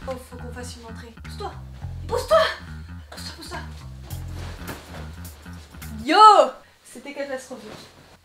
Oh, faut qu'on fasse une entrée. Pousse-toi. Pousse-toi. Pousse-toi, pousse-toi. Yo! C'était catastrophique.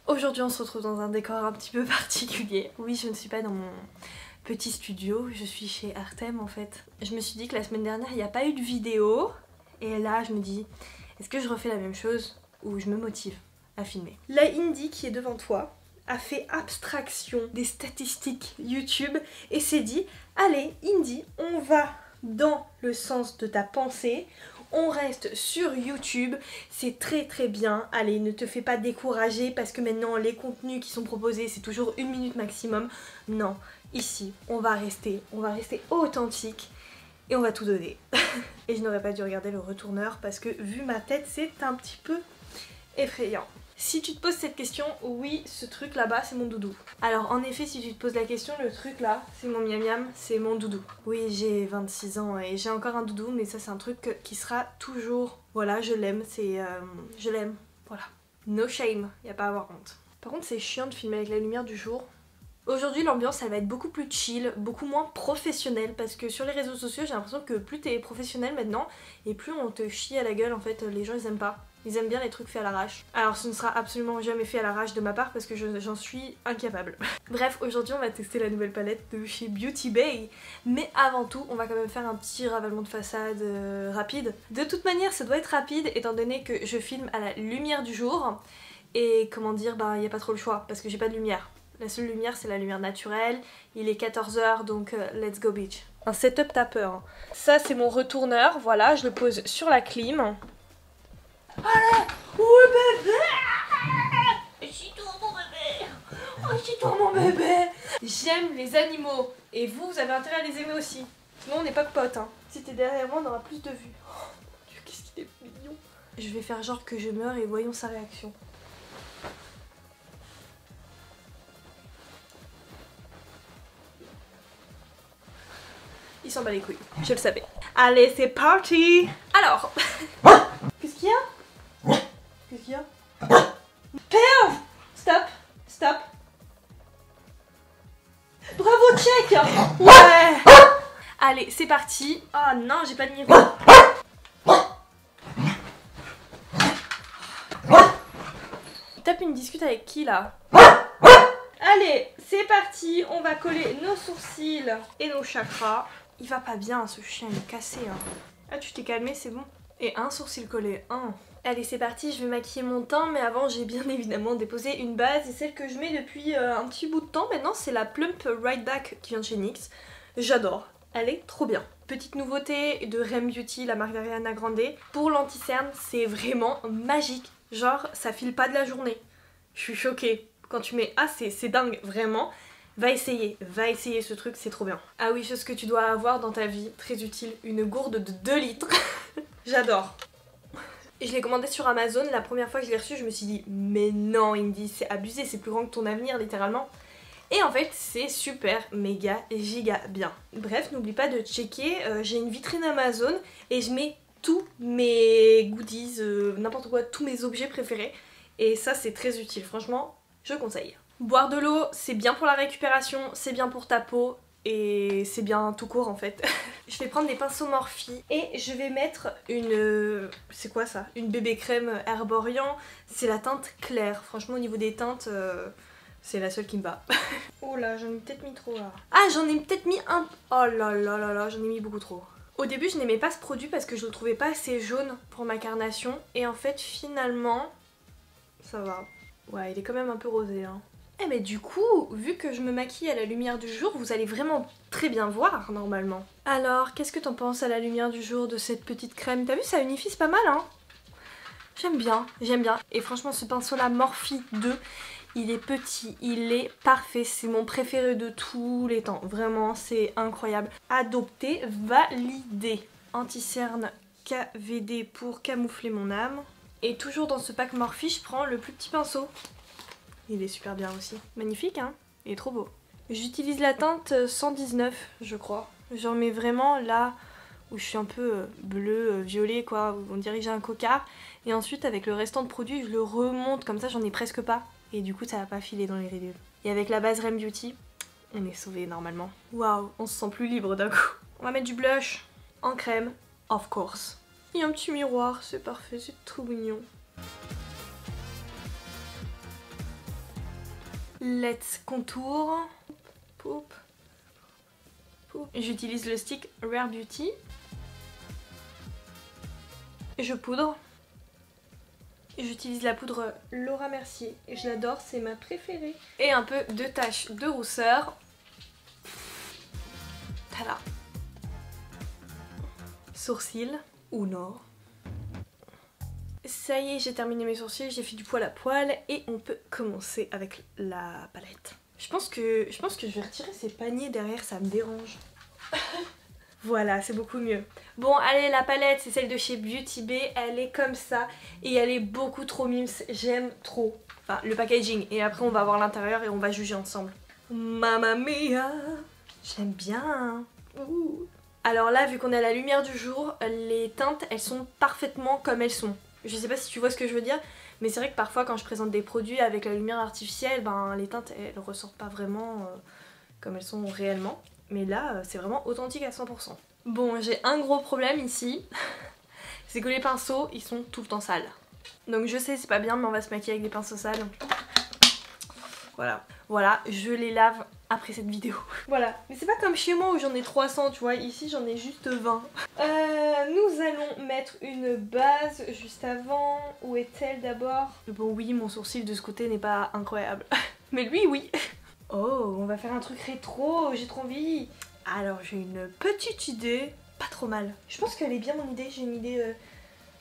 Aujourd'hui, on se retrouve dans un décor un petit peu particulier. Oui, je ne suis pas dans mon petit studio, je suis chez Artem en fait. Je me suis dit que la semaine dernière, il n'y a pas eu de vidéo. Et là, je me dis, est-ce que je refais la même chose ou je me motive à filmer? La Indie qui est devant toi a fait abstraction des statistiques YouTube et s'est dit, allez Indie, on va dans le sens de ta pensée, on reste sur YouTube, c'est très très bien, allez ne te fais pas décourager parce que maintenant les contenus qui sont proposés c'est toujours 1 minute maximum, non, ici on va rester authentique et on va tout donner. Et je n'aurais pas dû regarder le retourneur parce que vu ma tête c'est un petit peu effrayant. Si tu te poses cette question, oui, ce truc là-bas, c'est mon doudou. Alors en effet, si tu te poses la question, le truc là, c'est mon miam miam, c'est mon doudou. Oui, j'ai 26 ans et j'ai encore un doudou, mais ça c'est un truc qui sera toujours... Voilà, je l'aime, c'est... je l'aime, voilà. No shame, y a pas à avoir honte. Par contre, c'est chiant de filmer avec la lumière du jour. Aujourd'hui, l'ambiance, elle va être beaucoup plus chill, beaucoup moins professionnelle, parce que sur les réseaux sociaux, j'ai l'impression que plus t'es professionnel maintenant, et plus on te chie à la gueule, en fait, les gens ils aiment pas. Ils aiment bien les trucs faits à l'arrache. Alors ce ne sera absolument jamais fait à l'arrache de ma part parce que j'en suis incapable. Bref, aujourd'hui on va tester la nouvelle palette de chez Beauty Bay. Mais avant tout, on va quand même faire un petit ravalement de façade rapide. De toute manière, ça doit être rapide étant donné que je filme à la lumière du jour. Et comment dire, bah il n'y a pas trop le choix parce que j'ai pas de lumière. La seule lumière c'est la lumière naturelle. Il est 14 h donc let's go bitch. Un setup tapeur. Hein. Ça c'est mon retourneur, voilà, je le pose sur la clim. Allez, oui bébé, chie-toi mon bébé, oh chie-toi mon bébé. J'aime les animaux et vous avez intérêt à les aimer aussi. Sinon on n'est pas que potes hein. Si t'es derrière moi on aura plus de vues. Oh mon dieu qu'est-ce qu'il est mignon. Je vais faire genre que je meurs et voyons sa réaction. Il s'en bat les couilles, je le savais. Allez c'est parti. Alors, qu'est-ce qu'il y a? Qu'est-ce qu'il y a? Père! Stop! Stop! Bravo, check! Ouais! Allez, c'est parti. Oh non, j'ai pas de miroir. Tape une discute avec qui là? Allez, c'est parti. On va coller nos sourcils et nos chakras. Il va pas bien, ce chien, il est cassé. Hein. Ah, tu t'es calmé, c'est bon. Et un sourcil collé, un. Allez c'est parti, je vais maquiller mon teint mais avant j'ai bien évidemment déposé une base et celle que je mets depuis un petit bout de temps maintenant c'est la Plump Right Back qui vient de chez NYX. J'adore, elle est trop bien. Petite nouveauté de Rem Beauty, la marque d'Ariana Grande. Pour l'anti-cerne c'est vraiment magique, genre ça file pas de la journée. Je suis choquée, quand tu mets ah c'est dingue vraiment. Va essayer ce truc, c'est trop bien. Ah oui, chose que tu dois avoir dans ta vie, très utile, une gourde de 2 litres. J'adore. Et je l'ai commandé sur Amazon, la première fois que je l'ai reçu je me suis dit mais non Indie c'est abusé, c'est plus grand que ton avenir littéralement. Et en fait c'est super méga giga bien. Bref n'oublie pas de checker, j'ai une vitrine Amazon et je mets tous mes goodies, n'importe quoi, tous mes objets préférés. Et ça c'est très utile, franchement je conseille. Boire de l'eau c'est bien pour la récupération, c'est bien pour ta peau. Et c'est bien tout court en fait. Je vais prendre des pinceaux Morphe et je vais mettre une... c'est quoi ça? Une bébé crème Herborian. C'est la teinte claire. Franchement au niveau des teintes, c'est la seule qui me va. Oh là, j'en ai peut-être mis trop là. Ah j'en ai peut-être mis un... Oh là là là là, j'en ai mis beaucoup trop. Au début je n'aimais pas ce produit parce que je le trouvais pas assez jaune pour ma carnation. Et en fait finalement, ça va. Ouais il est quand même un peu rosé hein. Eh mais du coup, vu que je me maquille à la lumière du jour, vous allez vraiment très bien voir normalement. Alors, qu'est-ce que t'en penses à la lumière du jour de cette petite crème? T'as vu, ça unifie, c'est pas mal hein. J'aime bien, j'aime bien. Et franchement, ce pinceau là, Morphe 2, il est petit, il est parfait. C'est mon préféré de tous les temps. Vraiment, c'est incroyable. Adopté, validé. Anti-cerne KVD pour camoufler mon âme. Et toujours dans ce pack Morphe, je prends le plus petit pinceau. Il est super bien aussi. Magnifique hein. Il est trop beau. J'utilise la teinte 119 je crois. J'en mets vraiment là où je suis un peu bleu, violet quoi, où on dirait que j'ai un cocard. Et ensuite avec le restant de produit je le remonte comme ça, j'en ai presque pas. Et du coup ça va pas filer dans les ridules. Et avec la base Rem Beauty, on est sauvé normalement. Waouh, on se sent plus libre d'un coup. On va mettre du blush en crème, of course. Et un petit miroir, c'est parfait, c'est trop mignon. Let's contour. Poup. Poup. J'utilise le stick Rare Beauty. Et je poudre. J'utilise la poudre Laura Mercier et je l'adore, c'est ma préférée. Et un peu de taches de rousseur. Tada. Sourcils ou non. Ça y est, j'ai terminé mes sourcils, j'ai fait du poil à poil et on peut commencer avec la palette. Je pense que je vais retirer ces paniers derrière, ça me dérange. Voilà, c'est beaucoup mieux. Bon, allez, la palette, c'est celle de chez Beauty Bay. Elle est comme ça et elle est beaucoup trop mimes. J'aime trop. Enfin, le packaging. Et après, on va voir l'intérieur et on va juger ensemble. Mamma mia! J'aime bien. Ouh. Alors là, vu qu'on est à la lumière du jour, les teintes, elles sont parfaitement comme elles sont. Je sais pas si tu vois ce que je veux dire, mais c'est vrai que parfois, quand je présente des produits avec la lumière artificielle, ben, les teintes, elles ressortent pas vraiment comme elles sont réellement. Mais là, c'est vraiment authentique à 100%. Bon, j'ai un gros problème ici. C'est que les pinceaux, ils sont tout le temps sales. Donc je sais, c'est pas bien, mais on va se maquiller avec des pinceaux sales. Voilà. Voilà, je les lave après cette vidéo. Voilà. Mais c'est pas comme chez moi où j'en ai 300, tu vois. Ici, j'en ai juste 20. Nous allons mettre une base juste avant. Où est-elle d'abord? Bon, oui, mon sourcil de ce côté n'est pas incroyable. Mais lui, oui. Oh, on va faire un truc rétro, j'ai trop envie. Alors j'ai une petite idée, pas trop mal. Je pense qu'elle est bien mon idée, j'ai une idée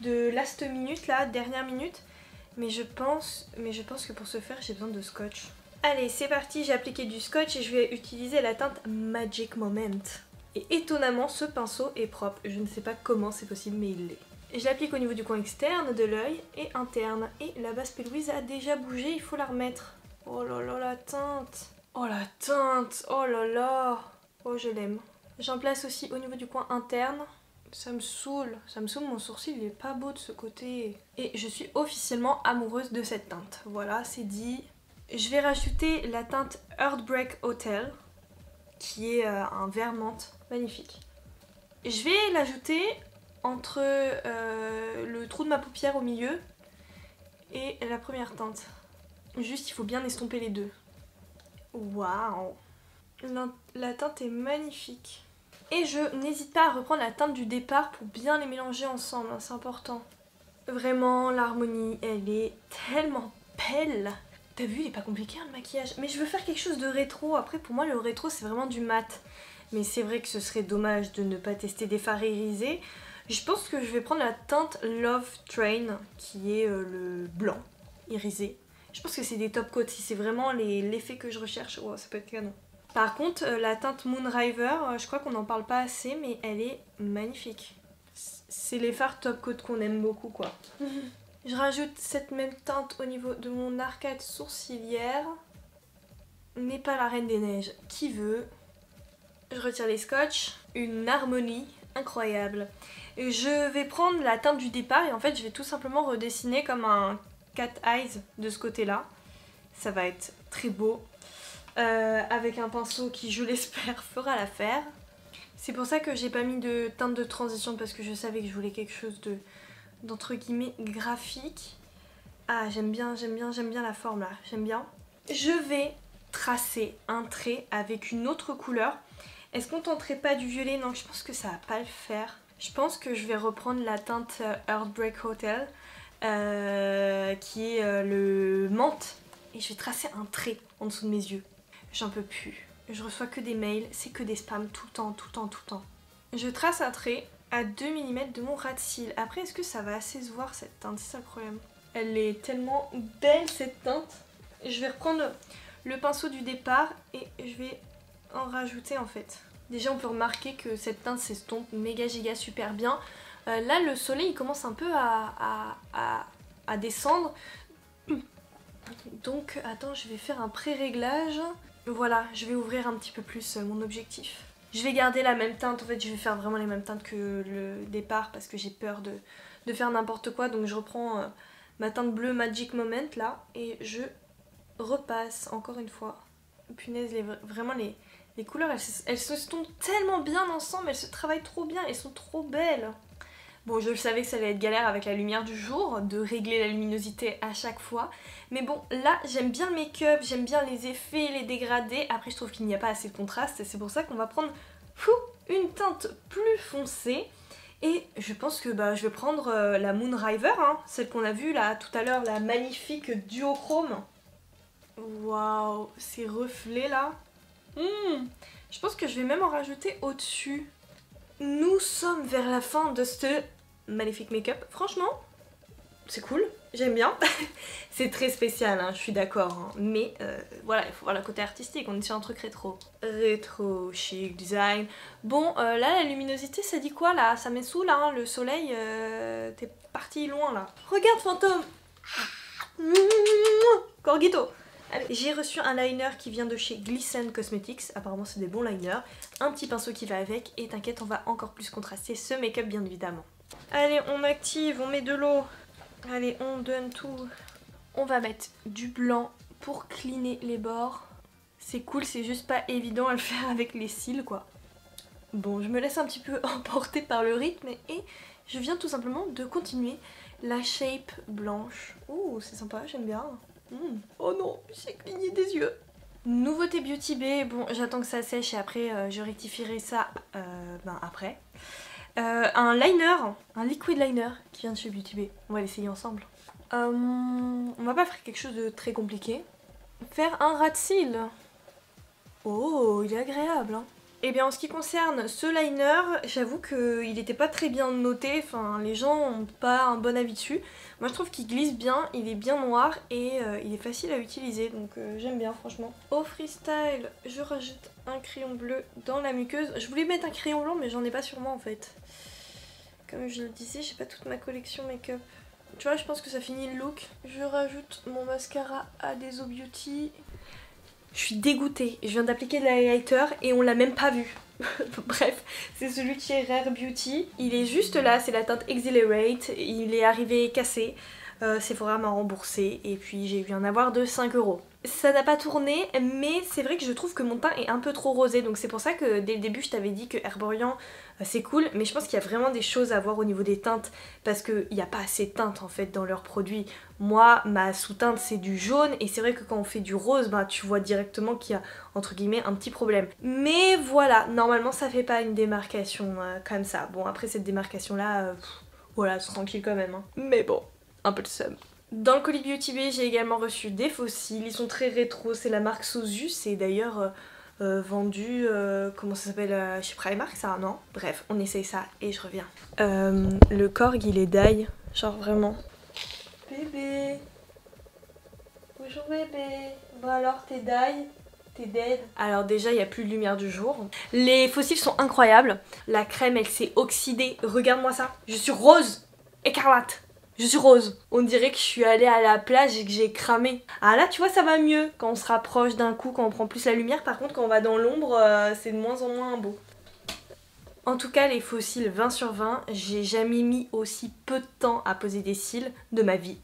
de last minute là, dernière minute. Mais je pense que pour ce faire j'ai besoin de scotch. Allez, c'est parti, j'ai appliqué du scotch et je vais utiliser la teinte Magic Moment. Et étonnamment, ce pinceau est propre. Je ne sais pas comment c'est possible, mais il l'est. Je l'applique au niveau du coin externe de l'œil et interne. Et la base Pelouise a déjà bougé, il faut la remettre. Oh là là, la teinte! Oh la teinte! Oh là là! Oh, je l'aime. J'en place aussi au niveau du coin interne. Ça me saoule, mon sourcil il est pas beau de ce côté. Et je suis officiellement amoureuse de cette teinte. Voilà, c'est dit. Je vais rajouter la teinte Heartbreak Hotel, qui est un vert menthe magnifique. Je vais l'ajouter entre le trou de ma paupière au milieu et la première teinte. Juste, il faut bien estomper les deux. Waouh! La teinte est magnifique. Et je n'hésite pas à reprendre la teinte du départ pour bien les mélanger ensemble, hein, c'est important. Vraiment, l'harmonie, elle est tellement belle. T'as vu, il est pas compliqué hein, le maquillage. Mais je veux faire quelque chose de rétro. Après, pour moi, le rétro, c'est vraiment du mat. Mais c'est vrai que ce serait dommage de ne pas tester des fards irisés. Je pense que je vais prendre la teinte Love Train, qui est le blanc irisé. Je pense que c'est des top coats, si c'est vraiment l'effet que je recherche, oh, ça peut être canon. Par contre, la teinte Moonriver, je crois qu'on n'en parle pas assez, mais elle est magnifique. C'est les fards top coat qu'on aime beaucoup, quoi. Je rajoute cette même teinte au niveau de mon arcade sourcilière. Mais pas la Reine des Neiges. Qui veut? Je retire les scotch. Une harmonie incroyable. Et je vais prendre la teinte du départ et en fait, je vais tout simplement redessiner comme un cat eyes de ce côté-là. Ça va être très beau. Avec un pinceau qui, je l'espère, fera l'affaire. C'est pour ça que j'ai pas mis de teinte de transition parce que je savais que je voulais quelque chose d'entre guillemets graphique. Ah, j'aime bien la forme là, j'aime bien. Je vais tracer un trait avec une autre couleur. Est-ce qu'on tenterait pas du violet? Non, je pense que ça va pas le faire. Je pense que je vais reprendre la teinte Heartbreak Hotel qui est le menthe. Et je vais tracer un trait en dessous de mes yeux. J'en peux plus. Je reçois que des mails, c'est que des spams tout le temps, tout le temps, tout le temps. Je trace un trait à 2 mm de mon ras de cils. Après, est-ce que ça va assez se voir cette teinte? C'est ça le problème. Elle est tellement belle cette teinte. Je vais reprendre le pinceau du départ et je vais en rajouter en fait. Déjà, on peut remarquer que cette teinte s'estompe méga giga super bien. Là, le soleil il commence un peu à descendre. Donc, attends, je vais faire un pré-réglage. Voilà, je vais ouvrir un petit peu plus mon objectif. Je vais garder la même teinte, en fait je vais faire vraiment les mêmes teintes que le départ parce que j'ai peur de faire n'importe quoi. Donc je reprends ma teinte bleue Magic Moment là et je repasse encore une fois. Punaise, vraiment Les couleurs elles se tombent tellement bien ensemble, elles se travaillent trop bien, elles sont trop belles. Bon, je savais que ça allait être galère avec la lumière du jour, de régler la luminosité à chaque fois. Mais bon, là, j'aime bien le make-up, j'aime bien les effets, les dégradés. Après, je trouve qu'il n'y a pas assez de contraste. C'est pour ça qu'on va prendre une teinte plus foncée. Et je pense que je vais prendre la Moonriver, hein, celle qu'on a vue là tout à l'heure, la magnifique duochrome. Waouh, ces reflets là. Je pense que je vais même en rajouter au-dessus. Nous sommes vers la fin de ce magnifique make-up. Franchement, c'est cool, j'aime bien. C'est très spécial, hein, je suis d'accord. Hein. Mais voilà, il faut voir le côté artistique, on est sur un truc rétro. Rétro, chic, design. Bon, là, la luminosité, ça dit quoi là? Ça met sous là, hein, le soleil, t'es parti loin là. Regarde, fantôme. Corgito. J'ai reçu un liner qui vient de chez Glisten Cosmetics, apparemment c'est des bons liners, un petit pinceau qui va avec et t'inquiète on va encore plus contraster ce make-up bien évidemment. Allez on active, on met de l'eau, allez on donne tout. On va mettre du blanc pour cleaner les bords, c'est cool, c'est juste pas évident à le faire avec les cils quoi. Bon je me laisse un petit peu emporter par le rythme et je viens tout simplement de continuer la shape blanche. Oh c'est sympa, j'aime bien. Oh non, j'ai cligné des yeux. Nouveauté Beauty Bay, bon j'attends que ça sèche et après je rectifierai ça après. Un liner, un liquid liner qui vient de chez Beauty Bay, on va l'essayer ensemble. On va pas faire quelque chose de très compliqué. Faire un ras de cils. Oh, il est agréable hein. Et bien en ce qui concerne ce liner, j'avoue qu'il n'était pas très bien noté, enfin les gens n'ont pas un bon avis dessus. Moi je trouve qu'il glisse bien, il est bien noir et il est facile à utiliser donc j'aime bien franchement. Au freestyle, je rajoute un crayon bleu dans la muqueuse. Je voulais mettre un crayon blanc mais j'en ai pas sur moi en fait. Comme je le disais, j'ai pas toute ma collection make-up. Tu vois, je pense que ça finit le look. Je rajoute mon mascara Adeso Beauty. Je suis dégoûtée, je viens d'appliquer de l'highlighter et on l'a même pas vu. Bref, c'est celui de chez Rare Beauty. Il est juste là, c'est la teinte Exhilarate. Il est arrivé cassé. Sephora m'a remboursé et puis j'ai eu un avoir de 5 €. Ça n'a pas tourné mais c'est vrai que je trouve que mon teint est un peu trop rosé donc c'est pour ça que dès le début je t'avais dit que Herborian c'est cool mais je pense qu'il y a vraiment des choses à voir au niveau des teintes parce qu'il n'y a pas assez de teintes en fait dans leurs produits. Moi ma sous-teinte c'est du jaune et c'est vrai que quand on fait du rose tu vois directement qu'il y a entre guillemets un petit problème. Mais voilà, normalement ça fait pas une démarcation comme ça. Bon après cette démarcation là, voilà c'est tranquille quand même hein. Mais bon, un peu de seum. Dans le colis Beauty Bay, j'ai également reçu des fossiles, ils sont très rétro, c'est la marque Sozu, c'est d'ailleurs vendu, comment ça s'appelle, chez Primark ça, non? Bref, on essaye ça et je reviens. Le corgi il est d'ail, genre vraiment. Bébé. Bonjour bébé. Bon alors t'es d'ail? T'es dead. Alors déjà il n'y a plus de lumière du jour. Les fossiles sont incroyables, la crème elle s'est oxydée, regarde-moi ça. Je suis rose, écarlate. Je suis rose. On dirait que je suis allée à la plage et que j'ai cramé. Ah là tu vois ça va mieux quand on se rapproche d'un coup, quand on prend plus la lumière. Par contre quand on va dans l'ombre c'est de moins en moins beau. En tout cas les faux cils 20 sur 20, j'ai jamais mis aussi peu de temps à poser des cils de ma vie.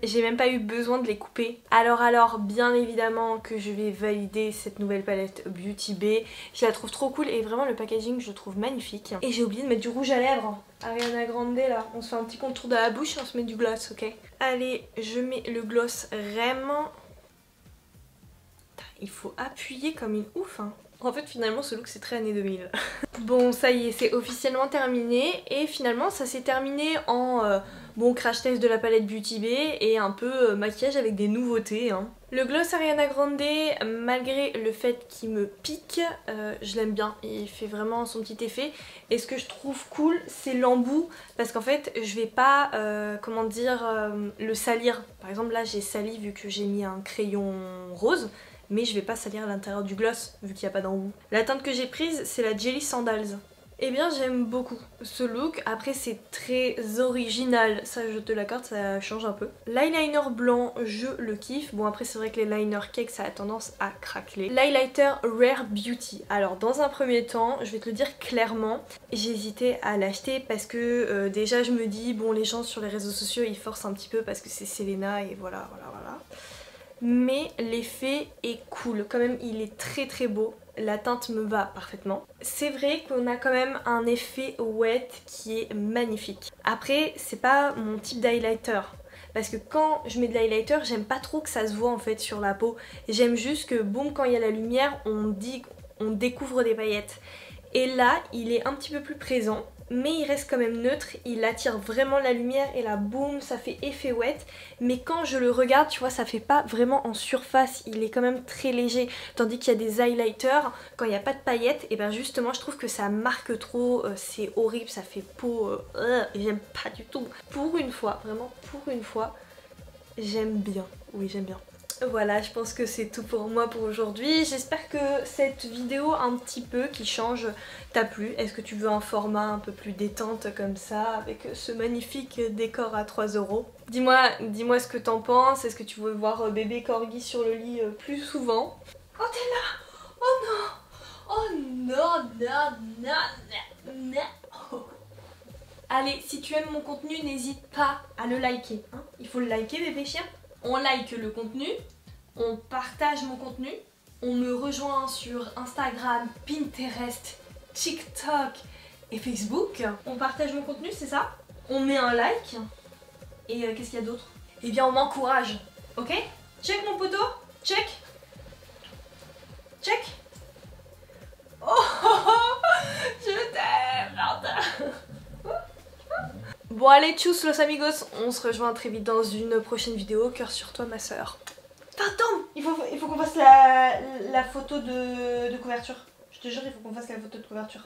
J'ai même pas eu besoin de les couper. Alors bien évidemment que je vais valider cette nouvelle palette Beauty Bay. Je la trouve trop cool et vraiment le packaging je le trouve magnifique. Et j'ai oublié de mettre du rouge à lèvres. Ariana Grande là, on se fait un petit contour de la bouche et on se met du gloss, ok? Allez, je mets le gloss Rem. Il faut appuyer comme une ouf hein. En fait finalement ce look c'est très années 2000. Bon ça y est c'est officiellement terminé et finalement ça s'est terminé en bon crash test de la palette Beauty Bay et un peu maquillage avec des nouveautés hein. Le gloss Ariana Grande malgré le fait qu'il me pique je l'aime bien, il fait vraiment son petit effet et ce que je trouve cool c'est l'embout parce qu'en fait je vais pas comment dire le salir. Par exemple là j'ai sali vu que j'ai mis un crayon rose mais je vais pas salir l'intérieur du gloss vu qu'il n'y a pas d'embout. La teinte que j'ai prise c'est la Jelly Sandals. Eh bien j'aime beaucoup ce look, après c'est très original, ça je te l'accorde, ça change un peu. L'eyeliner blanc je le kiffe, bon après c'est vrai que les liner cake ça a tendance à craqueler. L'highlighter Rare Beauty, alors dans un premier temps je vais te le dire clairement, j'ai hésité à l'acheter parce que déjà je me dis bon les gens sur les réseaux sociaux ils forcent un petit peu parce que c'est Selena et voilà. Mais l'effet est cool, quand même il est très beau. la teinte me va parfaitement. C'est vrai qu'on a quand même un effet wet qui est magnifique. Après, c'est pas mon type d'highlighter. Parce que quand je mets de l'highlighter, j'aime pas trop que ça se voit en fait sur la peau. J'aime juste que boum, quand il y a la lumière, on découvre des paillettes. Et là, il est un petit peu plus présent, mais il reste quand même neutre, il attire vraiment la lumière et là boum, ça fait effet wet. Mais quand je le regarde, tu vois, ça fait pas vraiment en surface, il est quand même très léger. Tandis qu'il y a des highlighters, quand il n'y a pas de paillettes, et ben justement je trouve que ça marque trop, c'est horrible, ça fait peau, j'aime pas du tout. Pour une fois, vraiment pour une fois, j'aime bien, oui j'aime bien. Voilà, je pense que c'est tout pour moi pour aujourd'hui. J'espère que cette vidéo un petit peu qui change t'a plu. Est-ce que tu veux un format un peu plus détente comme ça avec ce magnifique décor à 3 €? Dis-moi ce que t'en penses. Est-ce que tu veux voir bébé corgi sur le lit plus souvent? Oh t'es là! Oh non! Oh non, non, non, non, non. Allez, si tu aimes mon contenu, n'hésite pas à le liker. Hein, il faut le liker bébé chien. On like le contenu, on partage mon contenu, on me rejoint sur Instagram, Pinterest, TikTok et Facebook. On partage mon contenu, c'est ça? On met un like. Et qu'est-ce qu'il y a d'autre? Eh bien on m'encourage, ok? Check mon poteau, check. Check. Oh, oh, oh, je t'aime, Martha. Bon allez, tchuss los amigos, on se rejoint très vite dans une prochaine vidéo. Cœur sur toi ma soeur. Attends, il faut qu'on fasse la photo de couverture. Je te jure, il faut qu'on fasse la photo de couverture.